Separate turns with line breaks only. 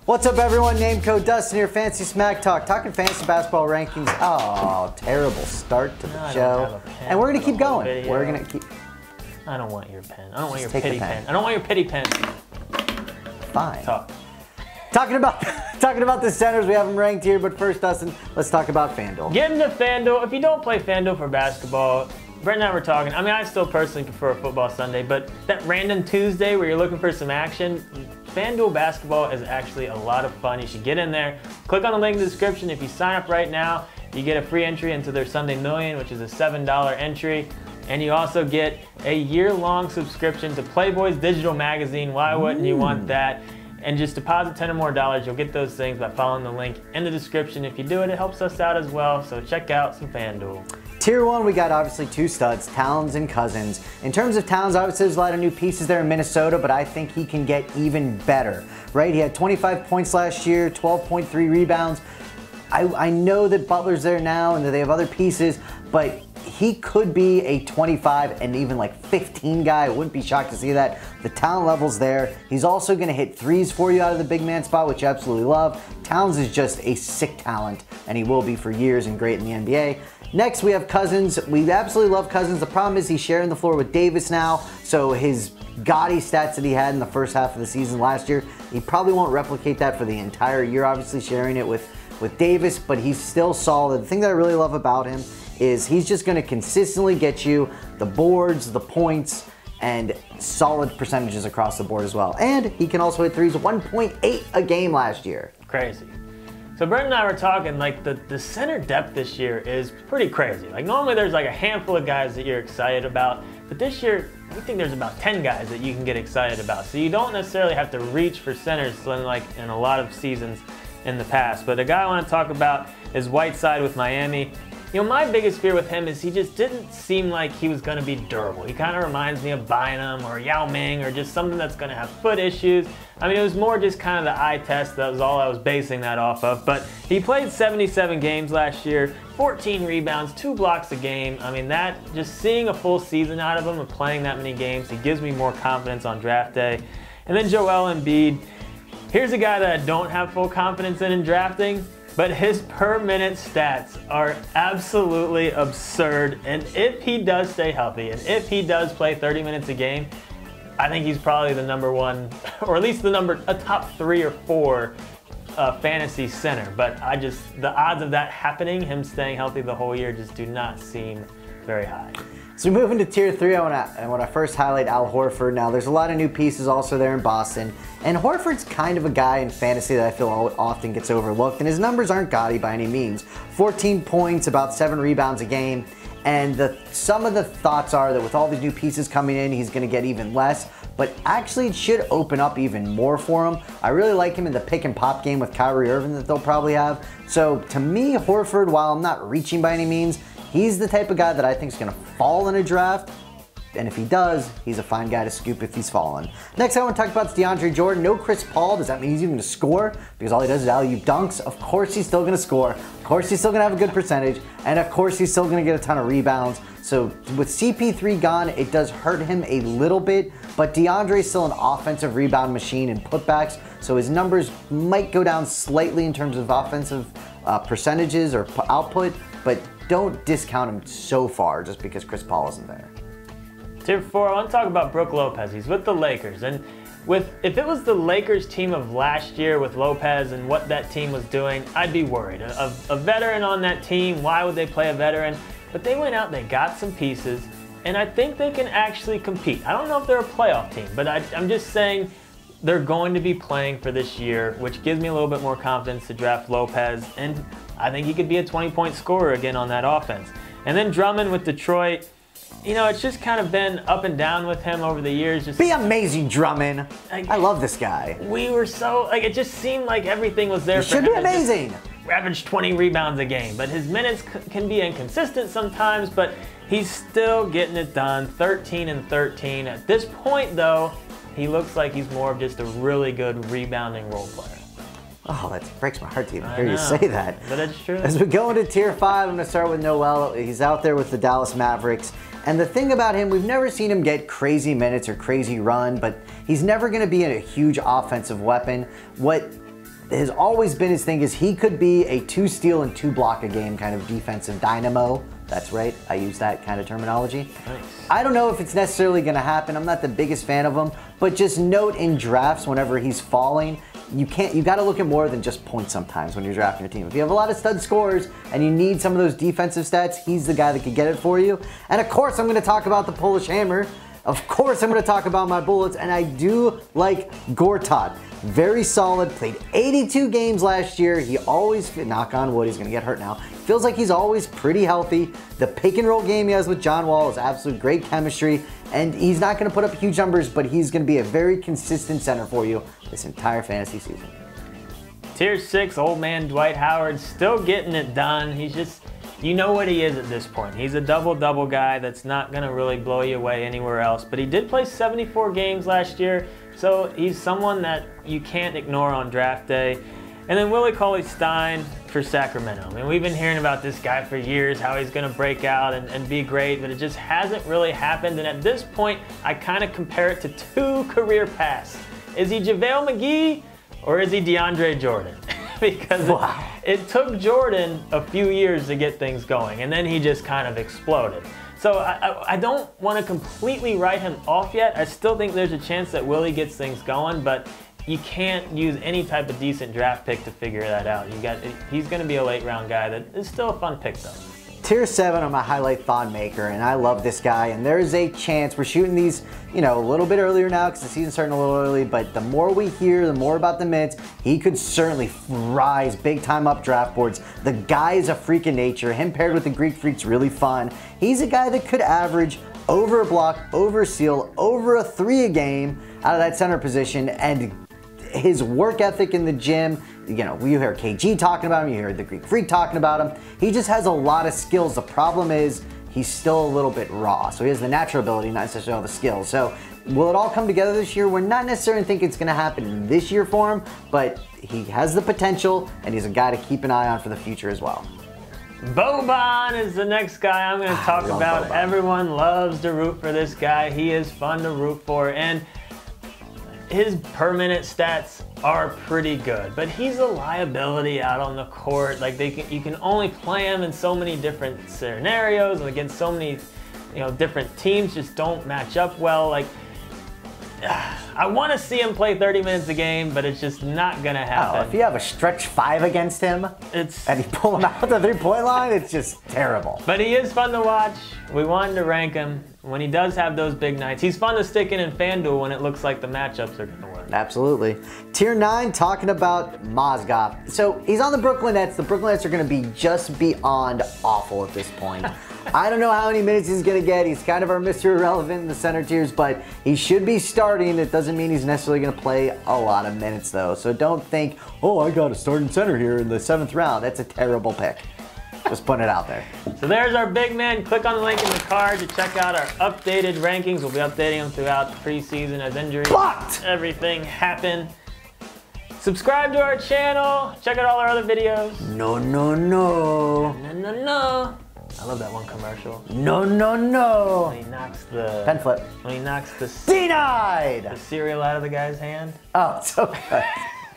What's up, everyone? Name code Dustin here, Fancy Smack Talk, talking fantasy basketball rankings. Oh, terrible start to the show. And we're going to keep going. We're going to keep...
I don't want your pen. I don't want your pity pen. I don't want your pity pen.
Fine.
Talk.
Talking about the centers, we have them ranked here, but first, Dustin, let's talk about FanDuel.
Get into FanDuel. If you don't play FanDuel for basketball, Brent and I were talking. I mean, I still personally prefer a football Sunday, but that random Tuesday where you're looking for some action, FanDuel basketball is actually a lot of fun. You should get in there. Click on the link in the description. If you sign up right now, you get a free entry into their Sunday Million, which is a $7 entry. And you also get a year-long subscription to Playboy's digital magazine. Why wouldn't you want that? And just deposit $10 or more. You'll get those things by following the link in the description. If you do it, it helps us out as well. So check out some FanDuel.
Tier 1, we got obviously two studs, Towns and Cousins. In terms of Towns, obviously there's a lot of new pieces there in Minnesota, but I think he can get even better, right? He had 25 points last year, 12.3 rebounds. I know that Butler's there now and that they have other pieces, but he could be a 25 and even like 15 guy. I wouldn't be shocked to see that. The talent level's there. He's also going to hit threes for you out of the big man spot, which you absolutely love. Towns is just a sick talent, and he will be for years and great in the NBA. Next, we have Cousins. We absolutely love Cousins. The problem is he's sharing the floor with Davis now, so his gaudy stats that he had in the first half of the season last year, he probably won't replicate that for the entire year, obviously sharing it with Davis, but he's still solid. The thing that I really love about him is he's just going to consistently get you the boards, the points, and solid percentages across the board as well. And he can also hit threes, 1.8 a game last year.
Crazy. So Brent and I were talking, like the center depth this year is pretty crazy. Like normally there's like a handful of guys that you're excited about, but this year we think there's about 10 guys that you can get excited about. So you don't necessarily have to reach for centers like in a lot of seasons in the past. But the guy I want to talk about is Whiteside with Miami. You know, my biggest fear with him is he just didn't seem like he was going to be durable. He kind of reminds me of Bynum or Yao Ming or just something that's going to have foot issues. I mean, it was more just kind of the eye test. That was all I was basing that off of. But he played 77 games last year, 14 rebounds, 2 blocks a game. I mean, that just seeing a full season out of him and playing that many games, he gives me more confidence on draft day. And then Joellen Bead. Here's a guy that I don't have full confidence in drafting, but his per minute stats are absolutely absurd. And if he does stay healthy, and if he does play 30 minutes a game, I think he's probably the number one, or at least a top 3 or 4 fantasy center. But the odds of that happening, him staying healthy the whole year, just do not seem very high.
So we move into Tier 3, I want to first highlight Al Horford. Now, there's a lot of new pieces also there in Boston, and Horford's kind of a guy in fantasy that I feel often gets overlooked, and his numbers aren't gaudy by any means. 14 points, about 7 rebounds a game, and some of the thoughts are that with all these new pieces coming in, he's going to get even less, but actually it should open up even more for him. I really like him in the pick and pop game with Kyrie Irving that they'll probably have. So to me, Horford, while I'm not reaching by any means, he's the type of guy that I think is going to fall in a draft, and if he does, he's a fine guy to scoop if he's fallen. Next I want to talk about is Deandre Jordan. No Chris Paul. Does that mean he's even going to score? Because all he does is alley-oop dunks. Of course he's still going to score. Of course he's still going to have a good percentage. And of course he's still going to get a ton of rebounds. So with CP3 gone, it does hurt him a little bit, but DeAndre is still an offensive rebound machine in putbacks, so his numbers might go down slightly in terms of offensive percentages or output, but don't discount him so far just because Chris Paul isn't there.
Tier 4, I want to talk about Brook Lopez. He's with the Lakers, and if it was the Lakers team of last year with Lopez and what that team was doing, I'd be worried. A veteran on that team, why would they play a veteran? But they went out, they got some pieces, and I think they can actually compete. I don't know if they're a playoff team, but I'm just saying they're going to be playing for this year, which gives me a little bit more confidence to draft Lopez, and I think he could be a 20-point scorer again on that offense. And then Drummond with Detroit. You know, it's just kind of been up and down with him over the years.
Be amazing, Drummond. I love this guy.
We were so, it just seemed like everything was there for him.
He should be amazing.
Average 20 rebounds a game, but his minutes can be inconsistent sometimes, but he's still getting it done, 13 and 13. At this point, though, he looks like he's more of just a really good rebounding role player.
Oh, that breaks my heart to even hear you say that.
But it's true.
As we go into Tier 5, I'm going to start with Noel. He's out there with the Dallas Mavericks. And the thing about him, we've never seen him get crazy minutes or crazy run, but he's never going to be a huge offensive weapon. What has always been his thing is he could be a 2 steal and 2 block a game kind of defensive dynamo. That's right, I use that kind of terminology.
Nice.
I don't know if it's necessarily going to happen. I'm not the biggest fan of him, but just note in drafts whenever he's falling, you got to look at more than just points sometimes when you're drafting your team. If you have a lot of stud scorers and you need some of those defensive stats, he's the guy that could get it for you. And of course, I'm going to talk about the Polish Hammer. Of course, I'm going to talk about my Bullets, and I do like Gortat. Very solid, played 82 games last year. He always, knock on wood, he's going to get hurt now. Feels like he's always pretty healthy. The pick and roll game he has with John Wall is absolute great chemistry, and he's not going to put up huge numbers, but he's going to be a very consistent center for you this entire fantasy season.
Tier 6, old man Dwight Howard, still getting it done. He's just, you know what he is at this point. He's a double-double guy that's not going to really blow you away anywhere else. But he did play 74 games last year, so he's someone that you can't ignore on draft day. And then Willie Cauley-Stein for Sacramento. I mean, we've been hearing about this guy for years, how he's going to break out and be great, but it just hasn't really happened. And at this point, I kind of compare it to 2 career paths. Is he JaVale McGee or is he Deandre Jordan? Because it took Jordan a few years to get things going, and then he just kind of exploded. So I don't want to completely write him off yet. I still think there's a chance that Willie gets things going, but you can't use any type of decent draft pick to figure that out. He's going to be a late round guy that is still a fun pick though.
Tier 7 on my highlight Thon Maker, and I love this guy, and there's a chance, we're shooting these, you know, a little bit earlier now because the season's starting a little early, but the more we hear, the more about the minutes, he could certainly rise big time up draft boards. The guy is a freak of nature. Him paired with the Greek Freak's really fun. He's a guy that could average over a block, over a steal, over a 3 a game out of that center position, and his work ethic in the gym, you know, you hear KG talking about him, you hear the Greek Freak talking about him. He just has a lot of skills. The problem is he's still a little bit raw. So he has the natural ability, not necessarily all the skills. So will it all come together this year? We're not necessarily thinking it's going to happen this year for him, but he has the potential, and he's a guy to keep an eye on for the future as well.
Boban is the next guy I'm going to talk about.
Boban.
Everyone loves to root for this guy. He is fun to root for, and his per minute stats are pretty good, but he's a liability out on the court. Like you can only play him in so many different scenarios and against so many, you know, different teams just don't match up well. Like I want to see him play 30 minutes a game, but it's just not gonna happen.
Oh, if you have a stretch 5 against him, and you pull him out the 3-point line, it's just terrible.
But he is fun to watch. We wanted to rank him. When he does have those big nights, he's fun to stick in FanDuel when it looks like the matchups are gonna work.
Absolutely. Tier 9, talking about Mozgov. So he's on the Brooklyn Nets. The Brooklyn Nets are gonna be just beyond awful at this point. I don't know how many minutes he's gonna get. He's kind of our Mr. Irrelevant in the center tiers, but he should be starting. It doesn't mean he's necessarily gonna play a lot of minutes though. So don't think, oh, I got a starting center here in the 7th round. That's a terrible pick. Just putting it out there.
So there's our big man. Click on the link in the card to check out our updated rankings. We'll be updating them throughout the preseason as injuries, everything happen. Subscribe to our channel. Check out all our other videos.
No, no, no.
No, no, no. I love that one commercial.
No, no, no.
When he knocks the
pen flip.
When he knocks the
Denied.
the cereal out of the guy's hand.
Oh, so good.